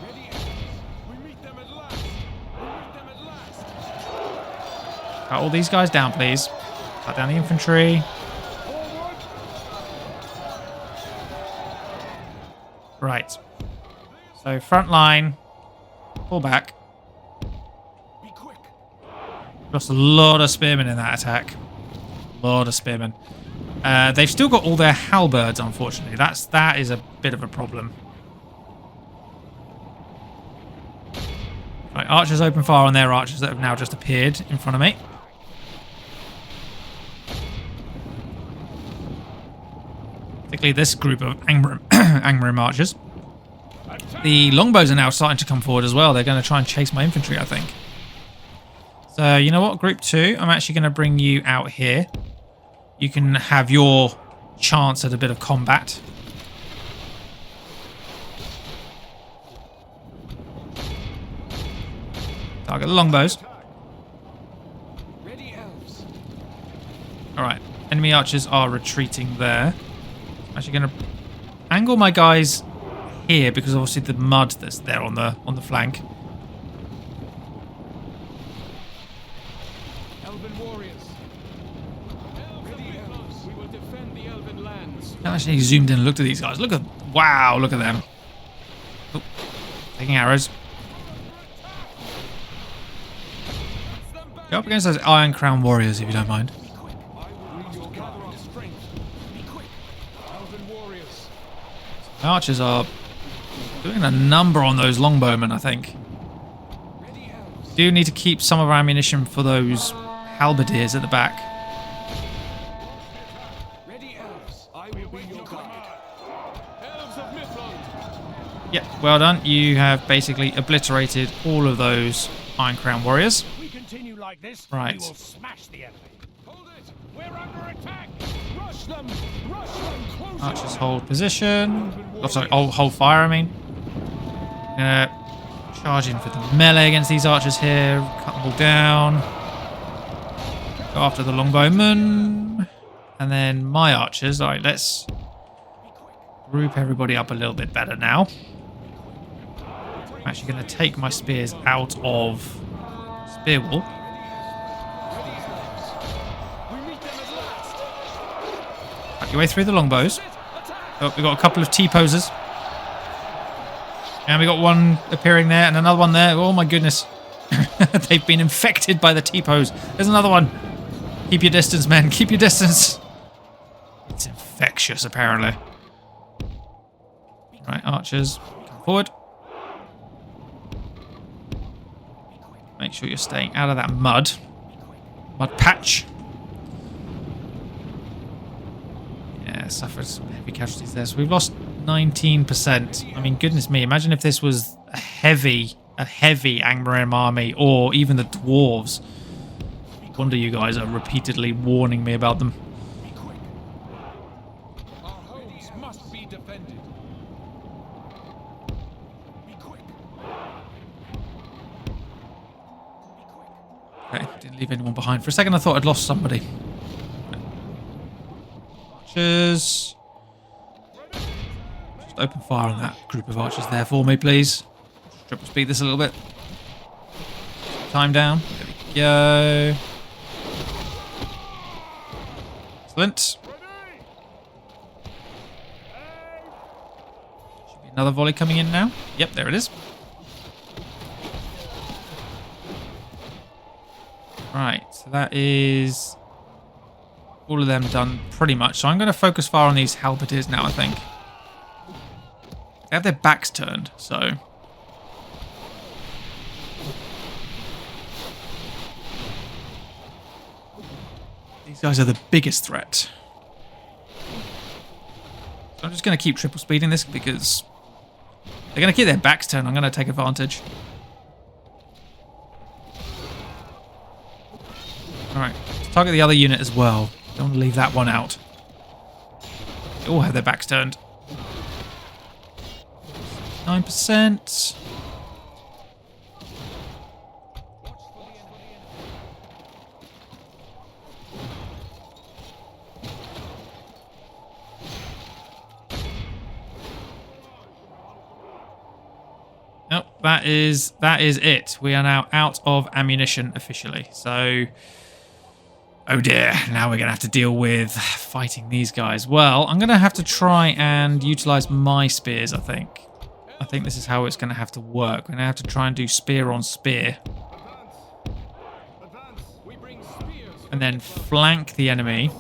Speaker 2: Ready, elves. We meet them at last. We meet them at last.
Speaker 1: Cut all these guys down, please. Cut down the infantry.
Speaker 2: Forward.
Speaker 1: Right. So front line. Pull back.
Speaker 2: Be quick.
Speaker 1: Lost a lot of spearmen in that attack. A lot of spearmen. They've still got all their halberds, unfortunately. That is a bit of a problem. Right, archers open fire on their archers that have now just appeared in front of me. Particularly this group of Angmar archers. The longbows are now starting to come forward as well. They're going to try and chase my infantry, I think. So, you know what? Group 2, I'm actually going to bring you out here. You can have your chance at a bit of combat. Target the longbows.
Speaker 2: Ready, elves.
Speaker 1: Alright, enemy archers are retreating there. I'm actually going to angle my guys here because obviously the mud that's there on the flank.
Speaker 2: Elven warriors. Ready, elves. We will defend the elven lands.
Speaker 1: I actually zoomed in and looked at these guys. Wow, look at them. Oh, taking arrows. Go up against those Iron Crown warriors if you don't mind. The archers are doing a number on those longbowmen, I think. Do need to keep some of our ammunition for those halberdiers at the back. Yeah, well done. You have basically obliterated all of those Iron Crown warriors.
Speaker 2: Like this,
Speaker 1: right.
Speaker 2: We will smash the enemy. Hold it! We're under attack! Rush them! Rush them! Close
Speaker 1: Archers hold position. Oh, sorry, hold fire, I mean. Gonna charge in for the melee against these archers here. Cut them all down. Go after the longbowmen. And then my archers. Alright, let's group everybody up a little bit better now. I'm actually going to take my spears out of spear wall. Cut your way through the longbows. Oh, we got a couple of T-posers. And we got one appearing there and another one there. Oh my goodness. They've been infected by the T-pose. There's another one. Keep your distance, men. Keep your distance. It's infectious, apparently. Right, archers, come forward. Make sure you're staying out of that mud patch. Yeah, suffered some heavy casualties there. So we've lost 19%. I mean, goodness me, imagine if this was a heavy Angmar army, or even the dwarves. No wonder you guys are repeatedly warning me about them.
Speaker 2: Our homes must be defended.
Speaker 1: Okay, didn't leave anyone behind. For a second I thought I'd lost somebody. Archers. Just open fire on that group of archers there for me, please. Triple speed this a little bit. Time down. There we go. Excellent. Should be another volley coming in now. Yep, there it is. Right, so that is all of them done pretty much. So I'm going to focus fire on these halberdiers now, I think. They have their backs turned, so... These guys are the biggest threat. So I'm just going to keep triple speeding this because they're going to keep their backs turned. I'm going to take advantage. Alright, let's target the other unit as well. Don't want to leave that one out. They all have their backs turned. 9%. Nope, that is it. We are now out of ammunition officially. So, oh dear, now we're going to have to deal with fighting these guys. Well, I'm going to have to try and utilize my spears, I think. I think this is how it's going to have to work. We're going to have to try and do spear on spear. And then flank the enemy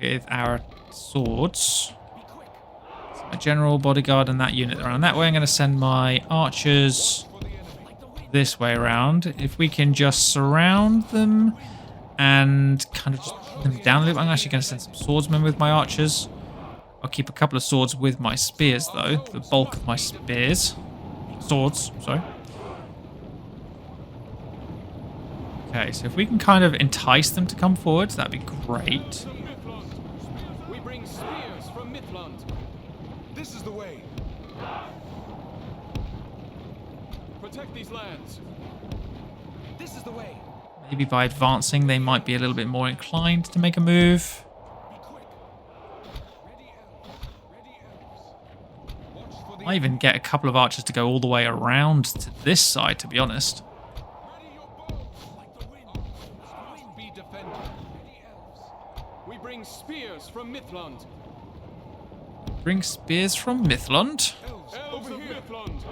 Speaker 1: with our swords. So my general, bodyguard, and that unit around that way. I'm going to send my archers this way around. If we can just surround them and kind of just put them down a little. I'm actually going to send some swordsmen with my archers. I'll keep a couple of swords with my spears, though. The bulk of my spears. Swords, sorry. Okay, so if we can kind of entice them to come forwards, that'd be great.
Speaker 2: We bring spears from Midland. This is the way. Protect these lands. This is the way.
Speaker 1: Maybe by advancing, they might be a little bit more inclined to make a move.
Speaker 2: Be quick. Ready, elves. Ready, elves. Watch for the
Speaker 1: Might even get a couple of archers to go all the way around to this side, to be honest.
Speaker 2: Ready your bows like the wind. Must be defended. Ready, elves. We bring spears from Midland.
Speaker 1: Bring spears from Mithlund.
Speaker 2: Elves over here. Midland.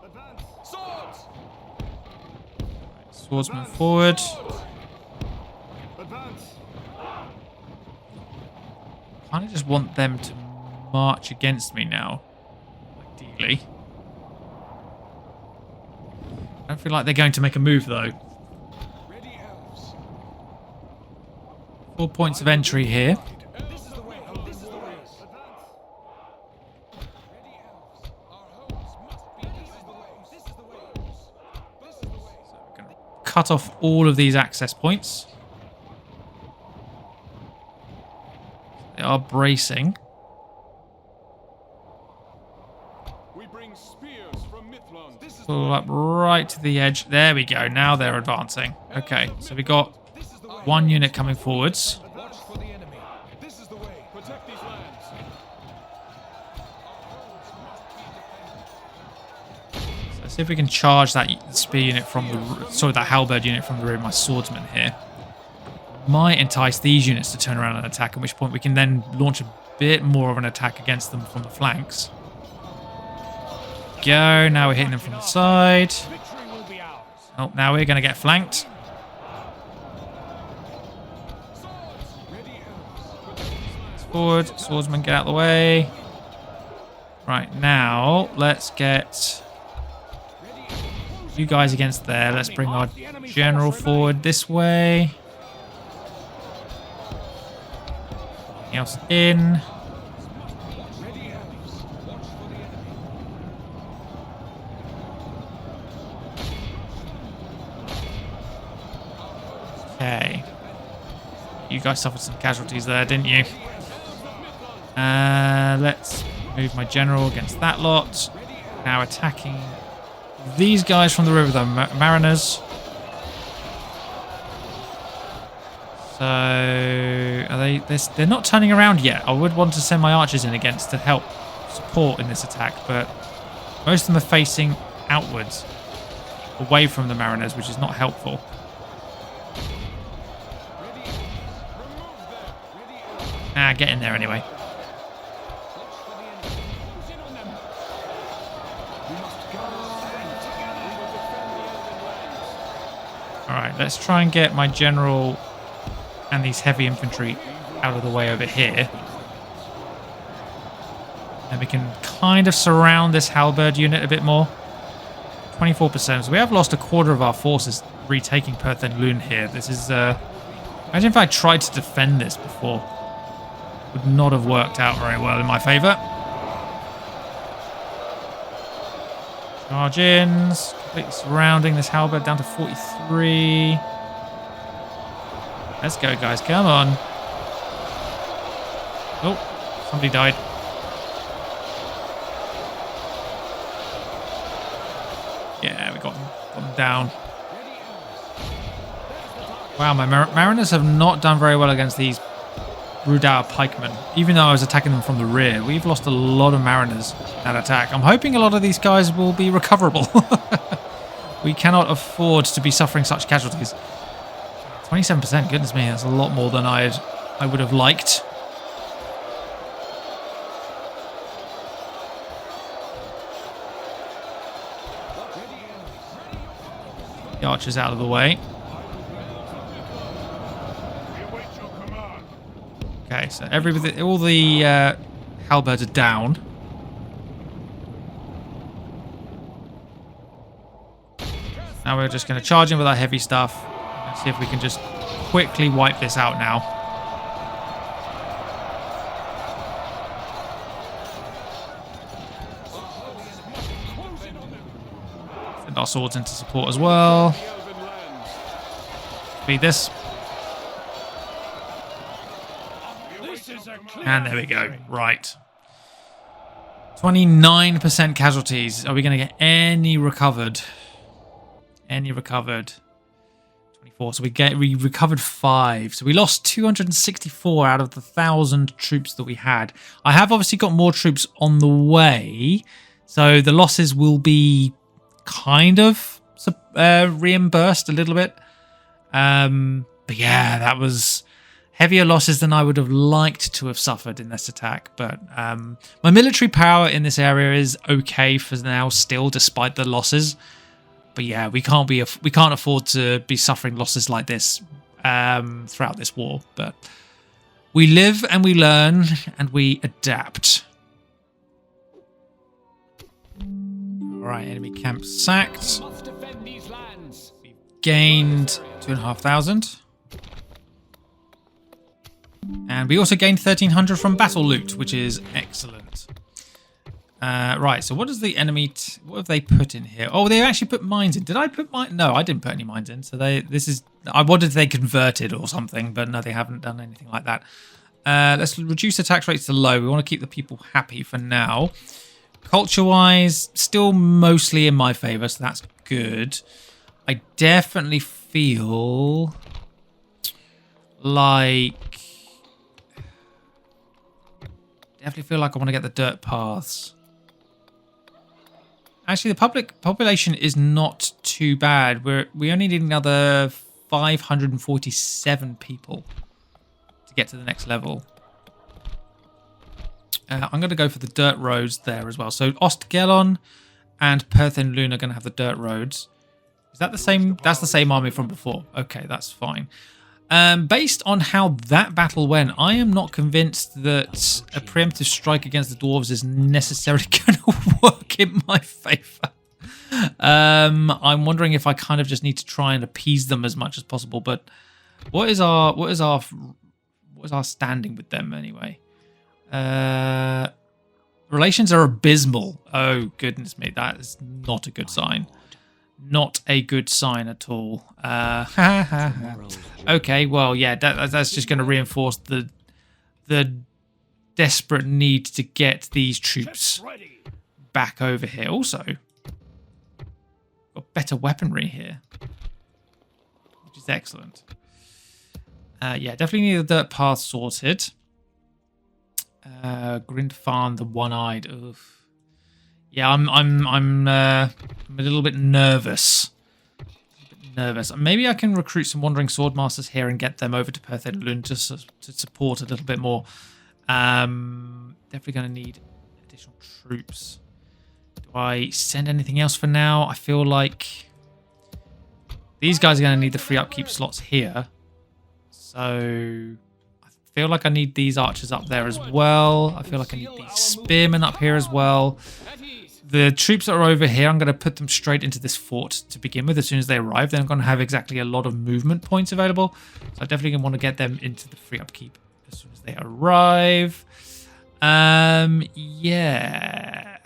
Speaker 2: Advance. Swords.
Speaker 1: Swordsman forward.
Speaker 2: Advance.
Speaker 1: Kind of just want them to march against me now. Ideally. I don't feel like they're going to make a move though.
Speaker 2: Ready, elves.
Speaker 1: 4 points of entry here.
Speaker 2: This is the way. This is the way. Advance. Ready, elves. Our homes must be. This is the way. This is the way. This is the way.
Speaker 1: We're going to cut off all of these access points. They are bracing.
Speaker 2: We bring spears from Midland. This is
Speaker 1: Pull up right to the edge. There we go. Now they're advancing. Okay, so we got one unit coming forwards.
Speaker 2: watch for the enemy. This is the way. Protect these lands.
Speaker 1: So let's see if we can charge that spear unit from the... Sorry, that halberd unit from the rear of my swordsman here. Might entice these units to turn around and attack, at which point we can then launch a bit more of an attack against them from the flanks. Go. Now we're hitting them from the side.
Speaker 2: Victory will be ours.
Speaker 1: Oh, now we're going to get flanked.
Speaker 2: Ready, elves.
Speaker 1: Forward. Swordsman, get out of the way. Right, now let's get you guys against there. Let's bring our general forward this way. Anything else in?
Speaker 2: Ready, elves. Watch for the enemy.
Speaker 1: Okay. You guys suffered some casualties there, didn't you? Let's move my general against that lot. Now attacking these guys from the river, the mariners. So are they're not turning around yet. I would want to send my archers in against to help support in this attack, but most of them are facing outwards, away from the mariners, which is not helpful. Get in there anyway. Alright, let's try and get my general and these heavy infantry out of the way over here. And we can kind of surround this halberd unit a bit more. 24%. So we have lost a quarter of our forces retaking Perth-En-Lhun here. This is... imagine if I tried to defend this before. Would not have worked out very well in my favour. Charge in. Completely surrounding this halberd down to 43. Let's go, guys. Come on. Oh, somebody died. Yeah, we got them down. Wow, my mariners have not done very well against these Rudauer pikemen. Even though I was attacking them from the rear, we've lost a lot of mariners that attack. I'm hoping a lot of these guys will be recoverable. We cannot afford to be suffering such casualties. 27%, goodness me, that's a lot more than I would have liked. The archers out of the way. Okay, so all the halberds are down. Now we're just going to charge in with our heavy stuff. Let's see if we can just quickly wipe this out now. Send our swords into support as well. Beat this.
Speaker 2: This is a clear
Speaker 1: And there we go. Right. 29% casualties. Are we going to get any recovered? Any recovered? 24. So we recovered 5. So we lost 264 out of the 1,000 troops that we had. I have obviously got more troops on the way. So the losses will be kind of reimbursed a little bit. But yeah, that was heavier losses than I would have liked to have suffered in this attack. But my military power in this area is okay for now still, despite the losses. But yeah, we can't afford to be suffering losses like this throughout this war. But we live and we learn and we adapt. All right, enemy camp sacked.
Speaker 2: Must defend these lands.
Speaker 1: Gained 2,500. And we also gained 1,300 from battle loot, which is excellent. Right, so what does the enemy... what have they put in here? Oh, they actually put mines in. Did I put mines? No, I didn't put any mines in. So this is... I wondered if they converted or something, but no, they haven't done anything like that. Let's reduce the tax rates to low. We want to keep the people happy for now. Culture-wise, still mostly in my favour, so that's good. I definitely feel like... I want to get the dirt paths. Actually, the public population is not too bad. We only need another 547 people to get to the next level. I'm going to go for the dirt roads there as well. So Ostgelon and Perth-En-Lhun are going to have the dirt roads. Is that the same? That's the same army from before. Okay, that's fine. Based on how that battle went, I am not convinced that a preemptive strike against the dwarves is necessarily going to work in my favour. I'm wondering if I kind of just need to try and appease them as much as possible. But what is our standing with them anyway? Relations are abysmal. Oh goodness me, that is not a good sign. Not a good sign at all. Okay, well, yeah, that's just going to reinforce the desperate need to get these troops back over here. Also, got better weaponry here, which is excellent. Yeah, definitely need the dirt path sorted. Grindfarn, the one-eyed. Oof. Yeah, I'm a little bit nervous. Maybe I can recruit some Wandering Swordmasters here and get them over to Perth-En-Lhun just to support a little bit more. Definitely going to need additional troops. Do I send anything else for now? I feel like these guys are going to need the free upkeep slots here. So I feel like I need these archers up there as well. I feel like I need these spearmen up here as well. The troops that are over here, I'm going to put them straight into this fort to begin with as soon as they arrive. Then I'm going to have exactly a lot of movement points available. So I definitely want to get them into the free upkeep as soon as they arrive. Yeah.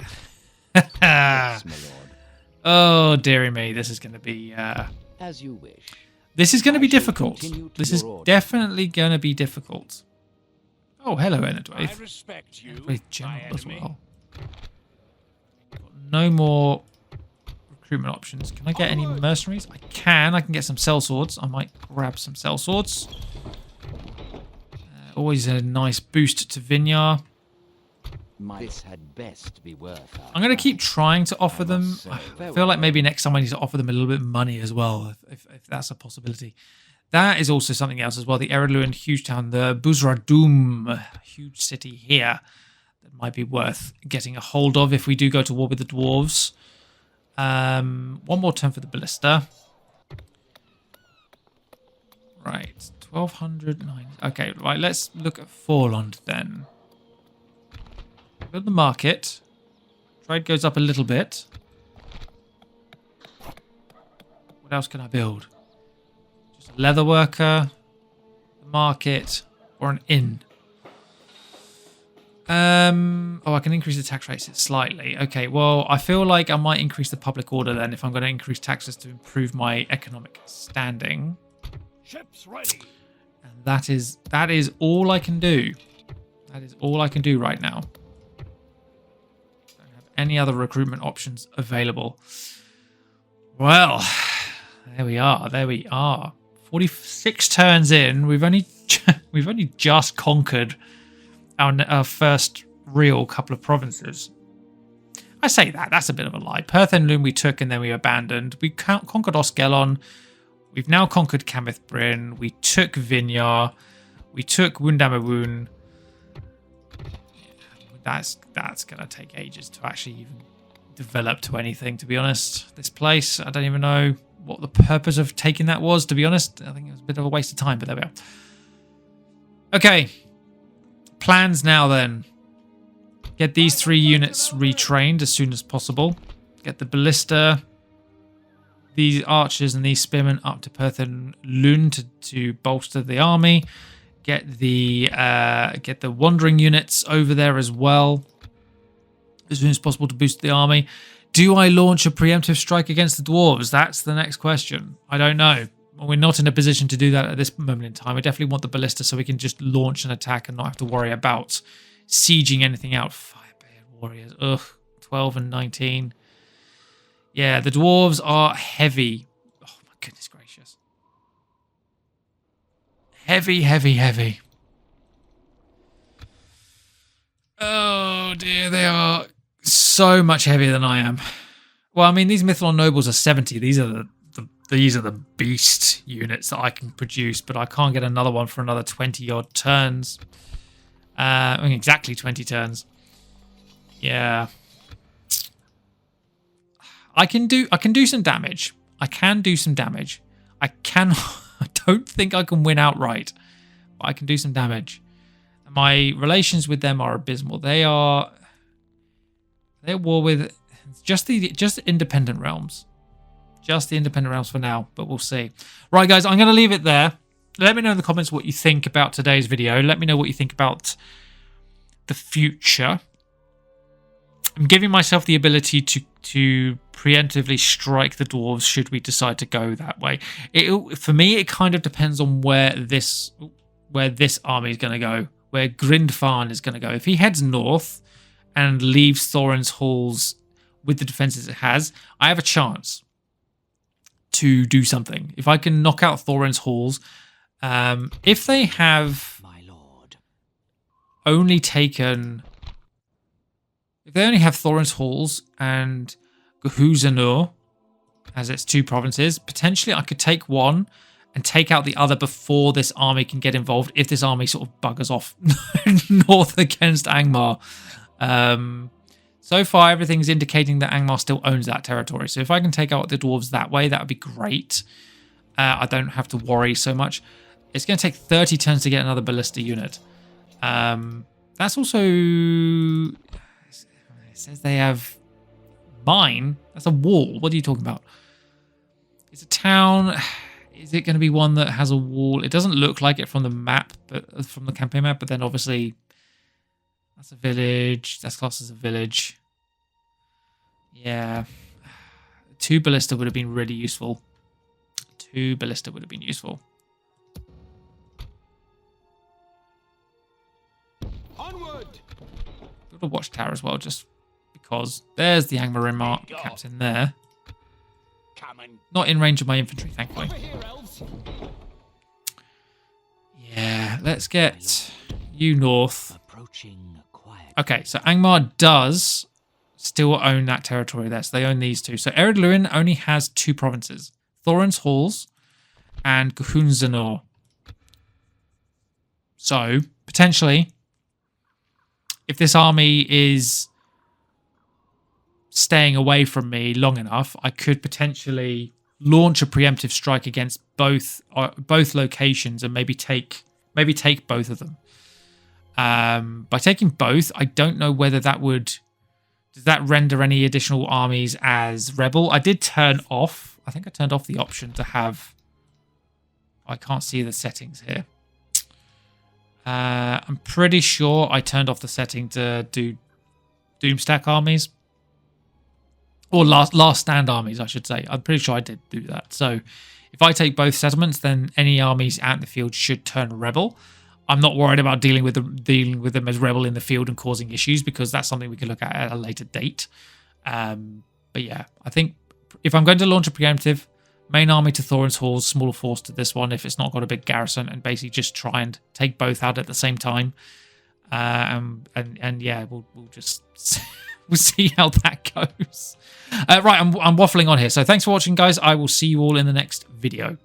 Speaker 3: Yes, my lord.
Speaker 1: Oh, dearie me. This is going to be...
Speaker 3: As you wish.
Speaker 1: this is going to be
Speaker 3: I shall
Speaker 1: difficult.
Speaker 3: continue to
Speaker 1: This
Speaker 3: your
Speaker 1: is
Speaker 3: orders.
Speaker 1: definitely going to be difficult. Oh, hello, Enedwaith.
Speaker 2: I respect you,
Speaker 1: With
Speaker 2: my
Speaker 1: general as
Speaker 2: enemy.
Speaker 1: well. Got no more recruitment options. Can I get any mercenaries? I can. I can get some sellswords. I might grab some sellswords. Always a nice boost to Vinyar.
Speaker 3: This had best be worth our
Speaker 1: I'm going to keep trying to offer them.
Speaker 3: must say,
Speaker 1: I feel like maybe next time I need to offer them a little bit of money as well, if that's a possibility. That is also something else as well. The Ar-Adûnâim huge town, the Buzradûm huge city here, that might be worth getting a hold of if we do go to war with the dwarves. One more turn for the ballista. Right, 1,209. Okay, right. Let's look at Forlond then. Build the market. Trade goes up a little bit. What else can I build? Just a leather worker, the market, or an inn. Oh, I can increase the tax rates slightly. Okay, well, I feel like I might increase the public order then if I'm going to increase taxes to improve my economic standing.
Speaker 2: Ships ready.
Speaker 1: And that is all I can do. That is all I can do right now. Don't have any other recruitment options available. Well, there we are. There we are. 46 turns in. We've only just conquered our first real couple of provinces. I say that. That's a bit of a lie. Perth-En-Lhun we took and then we abandoned. We conquered Osgelon. We've now conquered Cameth Brin. We took Vinyar. We took Wundamawun. That's going to take ages to actually even develop to anything, to be honest. This place, I don't even know what the purpose of taking that was, to be honest. I think it was a bit of a waste of time, but there we are. Okay. Plans now then. Get these 3 units retrained as soon as possible. Get the ballista, these archers and these spearmen up to Perth-En-Lhun to bolster the army. Get the wandering units over there as well as soon as possible to boost the army. Do I launch a preemptive strike against the dwarves? That's the next question. I don't know. We're not in a position to do that at this moment in time. I definitely want the ballista so we can just launch an attack and not have to worry about sieging anything out. Firebeard warriors. Ugh. 12 and 19. Yeah, the dwarves are heavy. Oh my goodness gracious. Heavy, heavy, heavy. Oh dear, they are so much heavier than I am. Well, I mean, these Mythalon nobles are 70. These are the beast units that I can produce, but I can't get another one for another 20 odd turns. I mean, exactly 20 turns. Yeah. I can do some damage. I can do some damage. I don't think I can win outright, but I can do some damage. My relations with them are abysmal. They're at war with just the independent realms. Just the independent realms for now, but we'll see. Right, guys, I'm going to leave it there. Let me know in the comments what you think about today's video. Let me know what you think about the future. I'm giving myself the ability to preemptively strike the dwarves should we decide to go that way. For me, it kind of depends on where this army is going to go, where Grindfarn is going to go. If he heads north and leaves Thorin's halls with the defenses it has, I have a chance to do something. If I can knock out Thorin's halls, if they have only taken... If they only have Thorin's halls and Gahuzanur as its 2 provinces, potentially I could take one and take out the other before this army can get involved, if this army sort of buggers off north against Angmar. So far, everything's indicating that Angmar still owns that territory. So if I can take out the dwarves that way, that would be great. I don't have to worry so much. It's going to take 30 turns to get another ballista unit. That's also... It says they have mine. That's a wall. What are you talking about? It's a town. Is it going to be one that has a wall? It doesn't look like it from the map, but from the campaign map. But then obviously, that's a village. That's classed as a village. Yeah, 2 ballista would have been really useful. 2 ballista would have been useful.
Speaker 2: Onward.
Speaker 1: Build a watchtower as well, just because. There's the Angmar mark capped in there. Not in range of my infantry, thankfully.
Speaker 2: Over here, elves.
Speaker 1: Yeah, let's get you north. Okay, so Angmar does still own that territory there, so they own these 2. So Ar-Adûnâim only has 2 provinces. Thorin's halls and Gahuzanur. So, potentially, if this army is staying away from me long enough, I could potentially launch a preemptive strike against both locations and maybe take both of them. By taking both, I don't know whether that would... Does that render any additional armies as rebel? I did turn off... I think I turned off the option to have... I can't see the settings here. I'm pretty sure I turned off the setting to do Doomstack armies. Or last stand armies, I should say. I'm pretty sure I did do that. So if I take both settlements, then any armies out in the field should turn rebel. I'm not worried about dealing with them as rebel in the field and causing issues, because that's something we can look at a later date. But yeah, I think if I'm going to launch a preemptive, main army to Thorin's Halls, smaller force to this one if it's not got a big garrison, and basically just try and take both out at the same time. And yeah, we'll just we'll see how that goes. Right, I'm waffling on here. So thanks for watching, guys. I will see you all in the next video.